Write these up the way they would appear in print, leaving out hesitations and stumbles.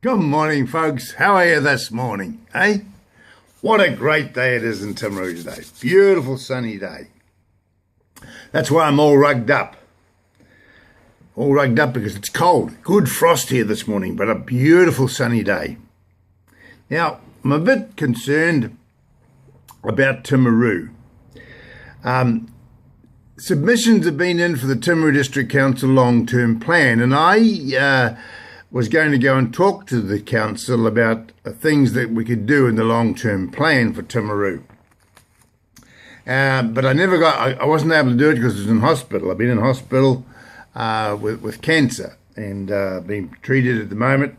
Good morning, folks. How are you this morning, eh? What a great day it is in Timaru today. Beautiful sunny day. That's why I'm all rugged up. All rugged up because it's cold. Good frost here this morning, but a beautiful sunny day. Now, I'm a bit concerned about Timaru. Submissions have been in for the Timaru District Council long-term plan, and I was going to go and talk to the council about things that we could do in the long-term plan for Timaru. But I wasn't able to do it because I was in hospital. I've been in hospital with cancer and being treated at the moment.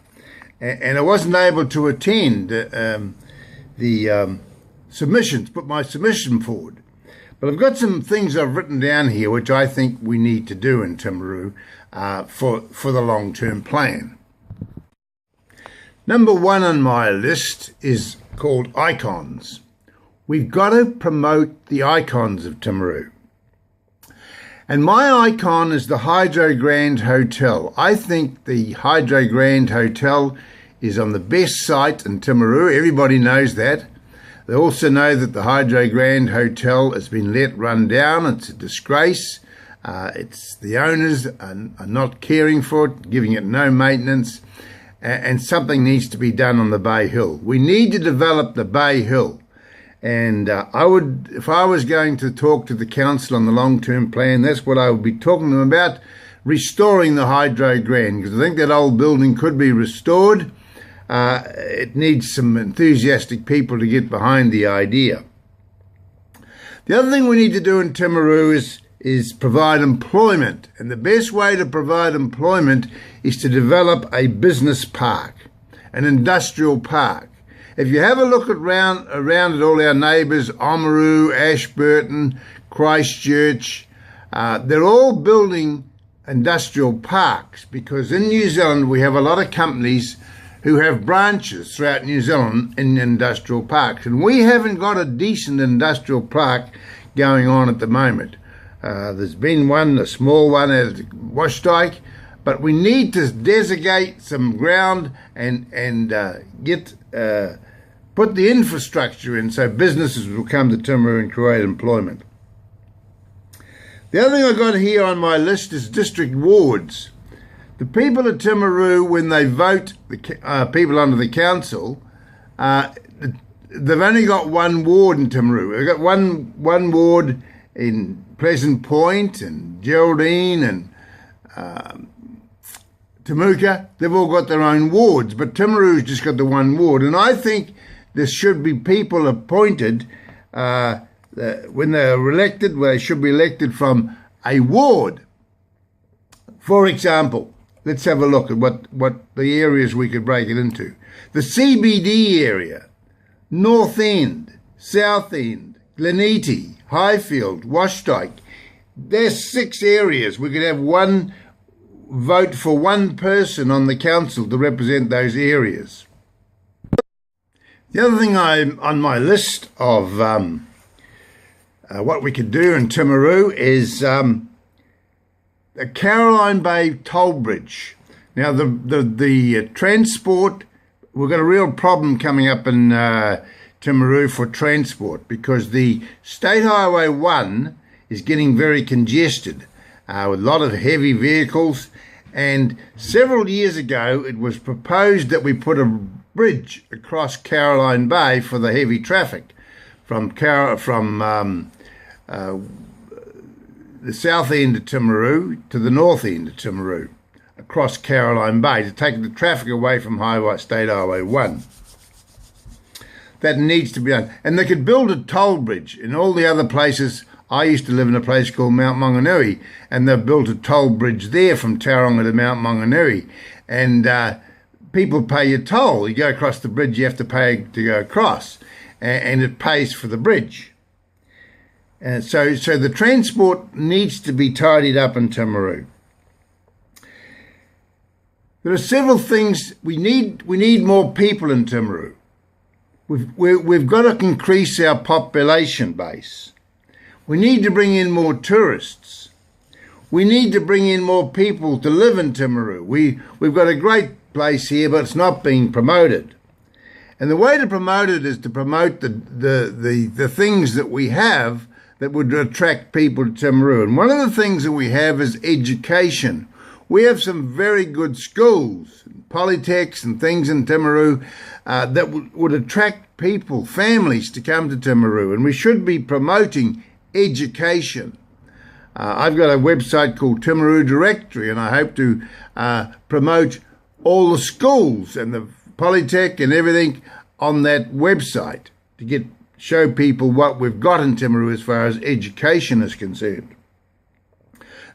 And I wasn't able to attend the submissions, put my submission forward. But I've got some things I've written down here which I think we need to do in Timaru for the long-term plan. Number one on my list is called icons. We've got to promote the icons of Timaru. And my icon is the Hydro Grand Hotel. I think the Hydro Grand Hotel is on the best site in Timaru. Everybody knows that. They also know that the Hydro Grand Hotel has been run down. It's a disgrace. It's the owners are not caring for it, giving it no maintenance. And something needs to be done on the Bay Hill. We need to develop the Bay Hill. And if I was going to talk to the council on the long-term plan, that's what I would be talking to them about, restoring the Hydro Grand, because I think that old building could be restored. It needs some enthusiastic people to get behind the idea. The other thing we need to do in Timaru is provide employment. And the best way to provide employment is to develop a business park, an industrial park. If you have a look around at all our neighbours, Oamaru, Ashburton, Christchurch, they're all building industrial parks because in New Zealand we have a lot of companies who have branches throughout New Zealand in industrial parks. And we haven't got a decent industrial park going on at the moment. There's been one, a small one at Washdike, but we need to designate some ground and put the infrastructure in so businesses will come to Timaru and create employment. The other thing I've got here on my list is district wards. The people of Timaru, when they vote the people under the council, they've only got one ward in Timaru. They've got one ward in Pleasant Point and Geraldine and Temuka. They've all got their own wards, but Timaru's just got the one ward. And I think there should be people appointed when they're elected, where they should be elected from a ward. For example, let's have a look at what the areas we could break it into. The CBD area, North End, South End, Gleneaty, Highfield, Washdike. There's 6 areas. We could have one vote for one person on the council to represent those areas. The other thing on my list of what we could do in Timaru is the Caroline Bay toll bridge. Now the transport, we've got a real problem coming up in Timaru for transport because the State Highway 1 is getting very congested with a lot of heavy vehicles, and several years ago it was proposed that we put a bridge across Caroline Bay for the heavy traffic from the south end of Timaru to the north end of Timaru across Caroline Bay to take the traffic away from State Highway 1. That needs to be done. And they could build a toll bridge in all the other places. I used to live in a place called Mount Maunganui, and they've built a toll bridge there from Tauranga to Mount Maunganui. And people pay your toll. You go across the bridge, you have to pay to go across, and it pays for the bridge. And so the transport needs to be tidied up in Timaru. There are several things we need more people in Timaru. We've got to increase our population base. We need to bring in more tourists. We need to bring in more people to live in Timaru. We've got a great place here, but it's not being promoted. And the way to promote it is to promote the things that we have that would attract people to Timaru. And one of the things that we have is education. We have some very good schools, polytechs and things in Timaru that would attract people, families to come to Timaru. And we should be promoting education. I've got a website called Timaru Directory, and I hope to promote all the schools and the polytech and everything on that website to show people what we've got in Timaru as far as education is concerned.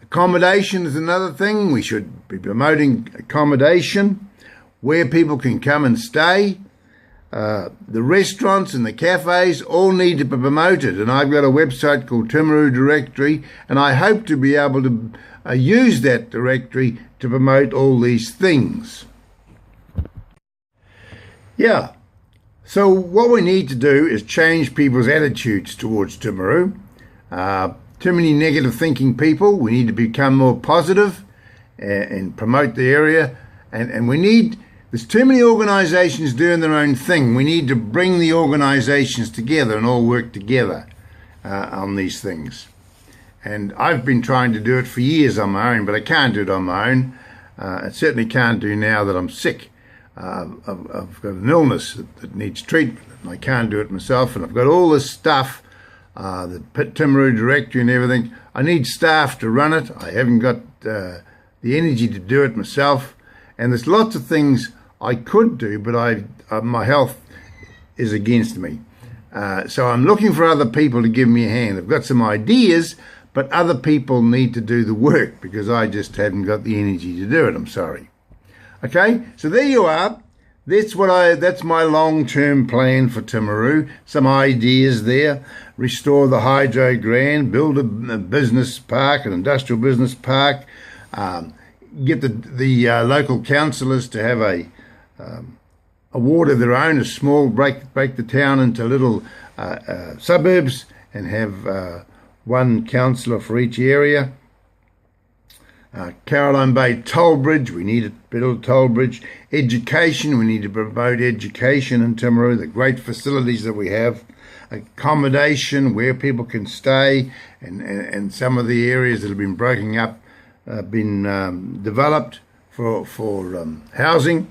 Accommodation is another thing. We should be promoting accommodation where people can come and stay. The restaurants and the cafes all need to be promoted, and I've got a website called Timaru Directory, and I hope to be able to use that directory to promote all these things. Yeah, so what we need to do is change people's attitudes towards Timaru. Too many negative thinking people. We need to become more positive and promote the area, and there's too many organisations doing their own thing. We need to bring the organisations together and all work together on these things. And I've been trying to do it for years on my own, but I can't do it on my own. I certainly can't do now that I'm sick. I've got an illness that needs treatment, and I can't do it myself. And I've got all this stuff, the Timaru Directory and everything. I need staff to run it. I haven't got the energy to do it myself. And there's lots of things I could do, but my health is against me. So I'm looking for other people to give me a hand. I've got some ideas, but other people need to do the work because I just haven't got the energy to do it. I'm sorry. Okay, so there you are. That's my long-term plan for Timaru. Some ideas there. Restore the Hydro Grand, build a business park, an industrial business park, get the local councillors to have a ward of their own, a small, break the town into little suburbs and have one councillor for each area. Caroline Bay Toll Bridge, we need to build a toll bridge. Education, we need to promote education in Timaru, the great facilities that we have. Accommodation, where people can stay, and some of the areas that have been broken up, been developed for housing.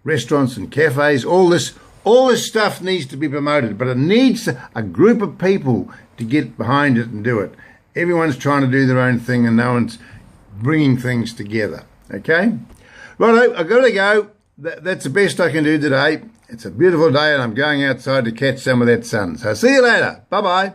Restaurants and cafes, all this stuff needs to be promoted, but it needs a group of people to get behind it and do it. Everyone's trying to do their own thing and no one's bringing things together. Okay? Righto, I've got to go. That's the best I can do today. It's a beautiful day and I'm going outside to catch some of that sun. So see you later. Bye-bye.